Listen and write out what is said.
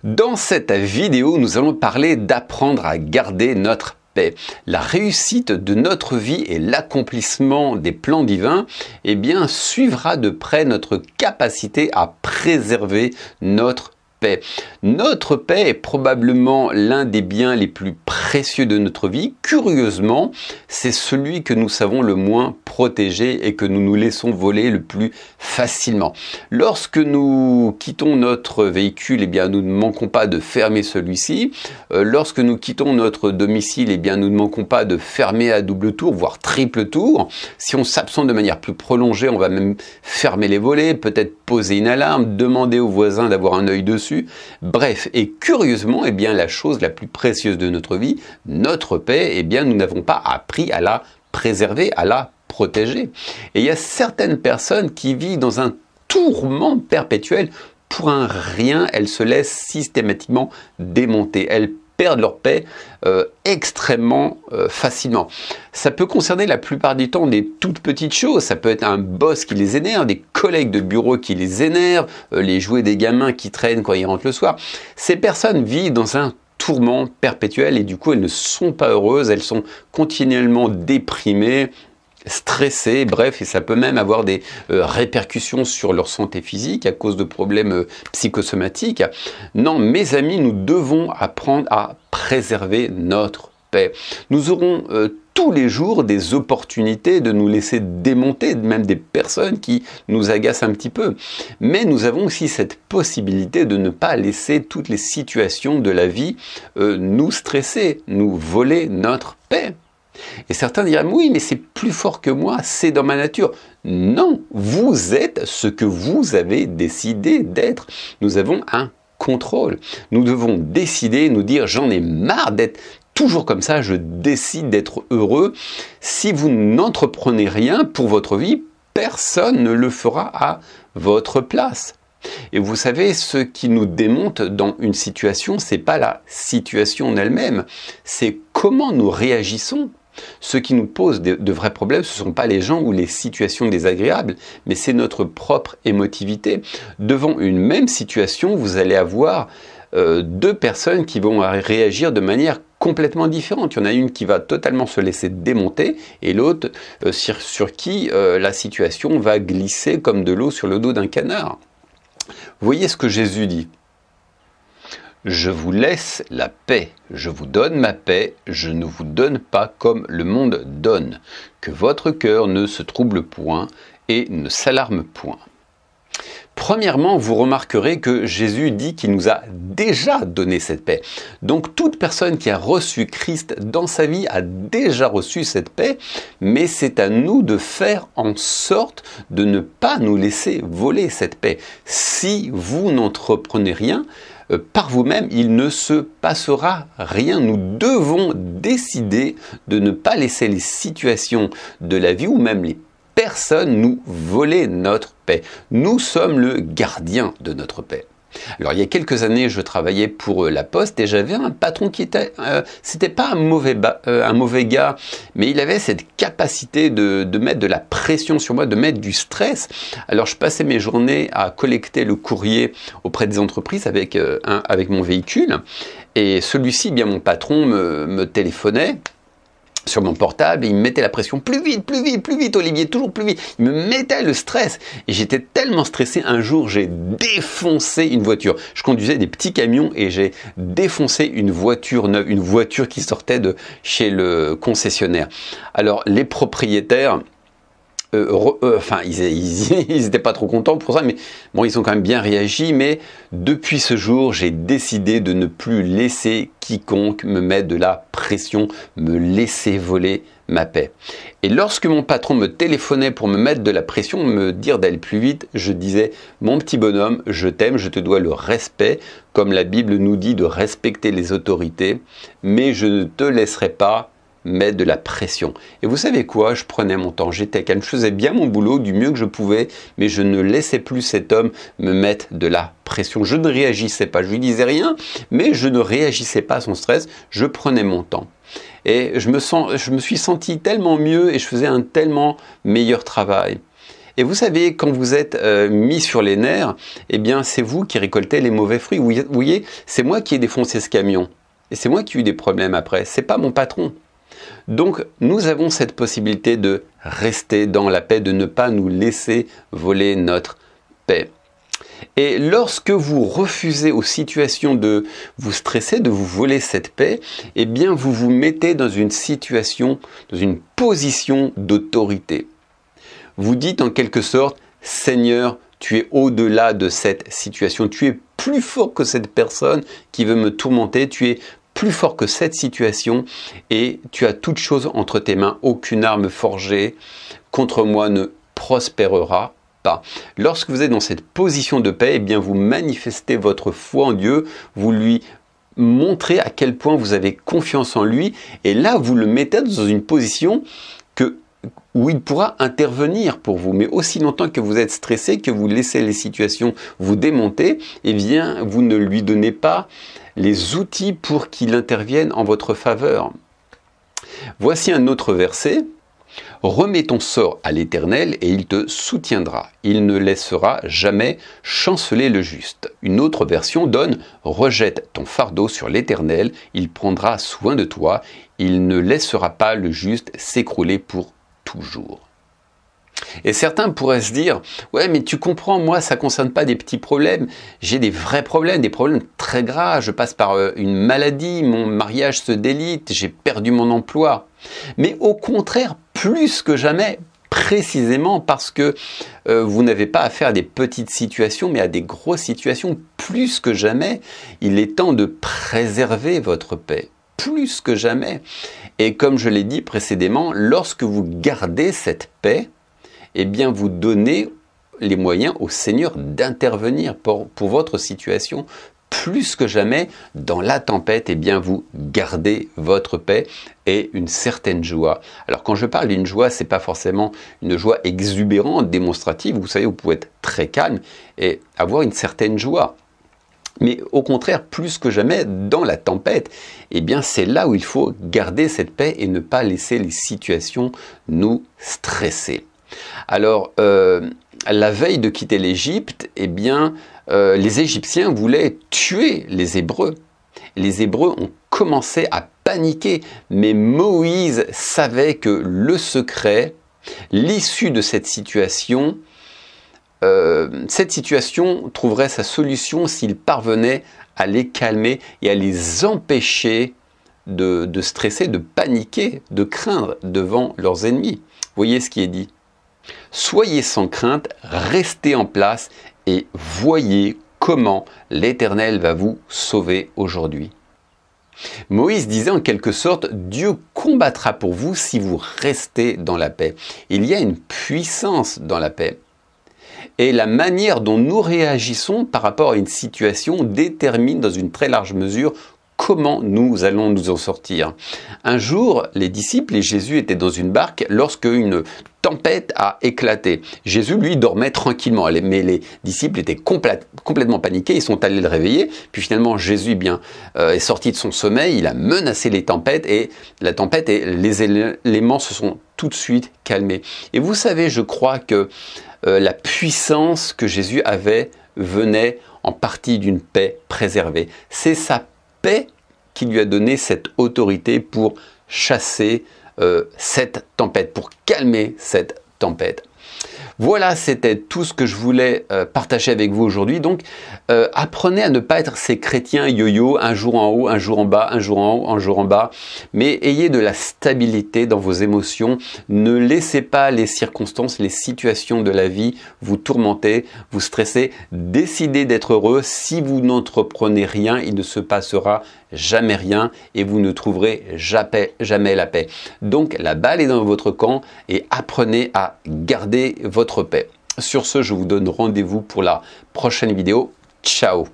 Dans cette vidéo, nous allons parler d'apprendre à garder notre paix. La réussite de notre vie et l'accomplissement des plans divins, suivra de près notre capacité à préserver notre paix. Notre paix est probablement l'un des biens les plus précieux de notre vie. Curieusement, c'est celui que nous savons le moins protéger et que nous nous laissons voler le plus facilement. Lorsque nous quittons notre véhicule, nous ne manquons pas de fermer celui-ci. Lorsque nous quittons notre domicile, nous ne manquons pas de fermer à double tour, voire triple tour. Si on s'absente de manière plus prolongée, on va même fermer les volets, peut-être poser une alarme, demander aux voisins d'avoir un œil dessus. Bref, et curieusement, la chose la plus précieuse de notre vie, notre paix, nous n'avons pas appris à la préserver, à la protéger. Et il y a certaines personnes qui vivent dans un tourment perpétuel. Pour un rien, elles se laissent systématiquement démonter. Elles perdent leur paix extrêmement facilement. Ça peut concerner la plupart du temps des toutes petites choses. Ça peut être un boss qui les énerve, des collègues de bureau qui les énervent, les jouets des gamins qui traînent quand ils rentrent le soir. Ces personnes vivent dans un tourment perpétuel et du coup elles ne sont pas heureuses, elles sont continuellement déprimées, stressées, bref, et ça peut même avoir des répercussions sur leur santé physique à cause de problèmes psychosomatiques. Non, mes amis, nous devons apprendre à préserver notre paix. Nous aurons tous les jours des opportunités de nous laisser démonter, même des personnes qui nous agacent un petit peu. Mais nous avons aussi cette possibilité de ne pas laisser toutes les situations de la vie nous stresser, nous voler notre paix. Et certains diront, oui, mais c'est plus fort que moi, c'est dans ma nature. Non, vous êtes ce que vous avez décidé d'être. Nous avons un contrôle. Nous devons décider, nous dire, j'en ai marre d'être toujours comme ça, je décide d'être heureux. Si vous n'entreprenez rien pour votre vie, personne ne le fera à votre place. Et vous savez, ce qui nous démonte dans une situation, c'est pas la situation en elle-même, c'est comment nous réagissons. Ce qui nous pose de vrais problèmes, ce ne sont pas les gens ou les situations désagréables, mais c'est notre propre émotivité. Devant une même situation, vous allez avoir deux personnes qui vont réagir de manière complètement différente. Il y en a une qui va totalement se laisser démonter et l'autre sur qui la situation va glisser comme de l'eau sur le dos d'un canard. Voyez ce que Jésus dit. Je vous laisse la paix, je vous donne ma paix, je ne vous donne pas comme le monde donne. Que votre cœur ne se trouble point et ne s'alarme point. Premièrement, vous remarquerez que Jésus dit qu'il nous a déjà donné cette paix. Donc toute personne qui a reçu Christ dans sa vie a déjà reçu cette paix, mais c'est à nous de faire en sorte de ne pas nous laisser voler cette paix. Si vous n'entreprenez rien, par vous-même, il ne se passera rien. Nous devons décider de ne pas laisser les situations de la vie ou même les personnes nous voler notre paix. Nous sommes le gardien de notre paix. Alors il y a quelques années, je travaillais pour La Poste et j'avais un patron qui était, c'était pas un mauvais gars, mais il avait cette capacité de mettre de la pression sur moi, de mettre du stress. Alors je passais mes journées à collecter le courrier auprès des entreprises avec mon véhicule et celui-ci, mon patron me téléphonait sur mon portable et il me mettait la pression plus vite Olivier, toujours plus vite. Il me mettait le stress et j'étais tellement stressé. Un jour, j'ai défoncé une voiture. Je conduisais des petits camions et j'ai défoncé une voiture neuve, une voiture qui sortait de chez le concessionnaire. Alors, les propriétaires, ils étaient pas trop contents pour ça, mais bon, ils ont quand même bien réagi. Mais depuis ce jour, j'ai décidé de ne plus laisser quiconque me mettre de la pression, me laisser voler ma paix. Et lorsque mon patron me téléphonait pour me mettre de la pression, me dire d'aller plus vite, je disais, mon petit bonhomme, je t'aime, je te dois le respect, comme la Bible nous dit de respecter les autorités, mais je ne te laisserai pas mettre de la pression. Et vous savez quoi? Je prenais mon temps, j'étais calme, je faisais bien mon boulot du mieux que je pouvais, mais je ne laissais plus cet homme me mettre de la pression. Je ne réagissais pas, je lui disais rien, mais je ne réagissais pas à son stress, je prenais mon temps. Et je me suis senti tellement mieux et je faisais un tellement meilleur travail. Et vous savez, quand vous êtes mis sur les nerfs, eh bien c'est vous qui récoltez les mauvais fruits. Vous voyez, c'est moi qui ai défoncé ce camion. Et c'est moi qui ai eu des problèmes après, c'est pas mon patron. Donc nous avons cette possibilité de rester dans la paix, de ne pas nous laisser voler notre paix. Et lorsque vous refusez aux situations de vous stresser, de vous voler cette paix, eh bien vous vous mettez dans une situation, dans une position d'autorité. Vous dites en quelque sorte, Seigneur, tu es au-delà de cette situation, tu es plus fort que cette personne qui veut me tourmenter, tu es plus fort que cette situation et tu as toute chose entre tes mains, aucune arme forgée contre moi ne prospérera pas. Lorsque vous êtes dans cette position de paix, eh bien vous manifestez votre foi en Dieu, vous lui montrez à quel point vous avez confiance en lui et là vous le mettez dans une position où il pourra intervenir pour vous. Mais aussi longtemps que vous êtes stressé, que vous laissez les situations vous démonter, eh bien vous ne lui donnez pas les outils pour qu'il intervienne en votre faveur. Voici un autre verset. Remets ton sort à l'Éternel et il te soutiendra. Il ne laissera jamais chanceler le juste. Une autre version donne « Rejette ton fardeau sur l'Éternel, il prendra soin de toi, il ne laissera pas le juste s'écrouler pour toujours. » Et certains pourraient se dire « Ouais, mais tu comprends, moi, ça ne concerne pas des petits problèmes. J'ai des vrais problèmes, des problèmes très graves. Je passe par une maladie, mon mariage se délite, j'ai perdu mon emploi. » Mais au contraire, plus que jamais, précisément parce que vous n'avez pas affaire à des petites situations, mais à des grosses situations, plus que jamais, il est temps de préserver votre paix. Plus que jamais. Et comme je l'ai dit précédemment, lorsque vous gardez cette paix, eh bien vous donnez les moyens au Seigneur d'intervenir pour votre situation. Plus que jamais, dans la tempête, eh bien vous gardez votre paix et une certaine joie. Alors quand je parle d'une joie, ce n'est pas forcément une joie exubérante, démonstrative. Vous savez, vous pouvez être très calme et avoir une certaine joie. Mais au contraire, plus que jamais, dans la tempête, eh bien c'est là où il faut garder cette paix et ne pas laisser les situations nous stresser. Alors, la veille de quitter l'Égypte, eh bien, les Égyptiens voulaient tuer les Hébreux. Les Hébreux ont commencé à paniquer, mais Moïse savait que le secret, l'issue de cette situation trouverait sa solution s'il parvenait à les calmer et à les empêcher de stresser, de paniquer, de craindre devant leurs ennemis. Voyez ce qui est dit. Soyez sans crainte, restez en place et voyez comment l'Éternel va vous sauver aujourd'hui. Moïse disait en quelque sorte, Dieu combattra pour vous si vous restez dans la paix. Il y a une puissance dans la paix. Et la manière dont nous réagissons par rapport à une situation détermine dans une très large mesure comment nous allons nous en sortir. Un jour, les disciples et Jésus étaient dans une barque lorsque une tempête a éclaté. Jésus, lui, dormait tranquillement, mais les disciples étaient complètement paniqués, ils sont allés le réveiller, puis finalement Jésus est sorti de son sommeil, il a menacé les tempêtes et la tempête et les éléments se sont tout de suite calmés. Et vous savez, je crois que la puissance que Jésus avait venait en partie d'une paix préservée. C'est sa paix qui lui a donné cette autorité pour chasser cette tempête, pour calmer cette tempête. Voilà, c'était tout ce que je voulais partager avec vous aujourd'hui. Donc, apprenez à ne pas être ces chrétiens yo-yo, un jour en haut, un jour en bas, un jour en haut, un jour en bas. Mais ayez de la stabilité dans vos émotions. Ne laissez pas les circonstances, les situations de la vie vous tourmenter, vous stresser. Décidez d'être heureux. Si vous n'entreprenez rien, il ne se passera jamais rien et vous ne trouverez jamais la paix. Donc, la balle est dans votre camp et apprenez à garder votre paix. Sur ce, je vous donne rendez-vous pour la prochaine vidéo. Ciao!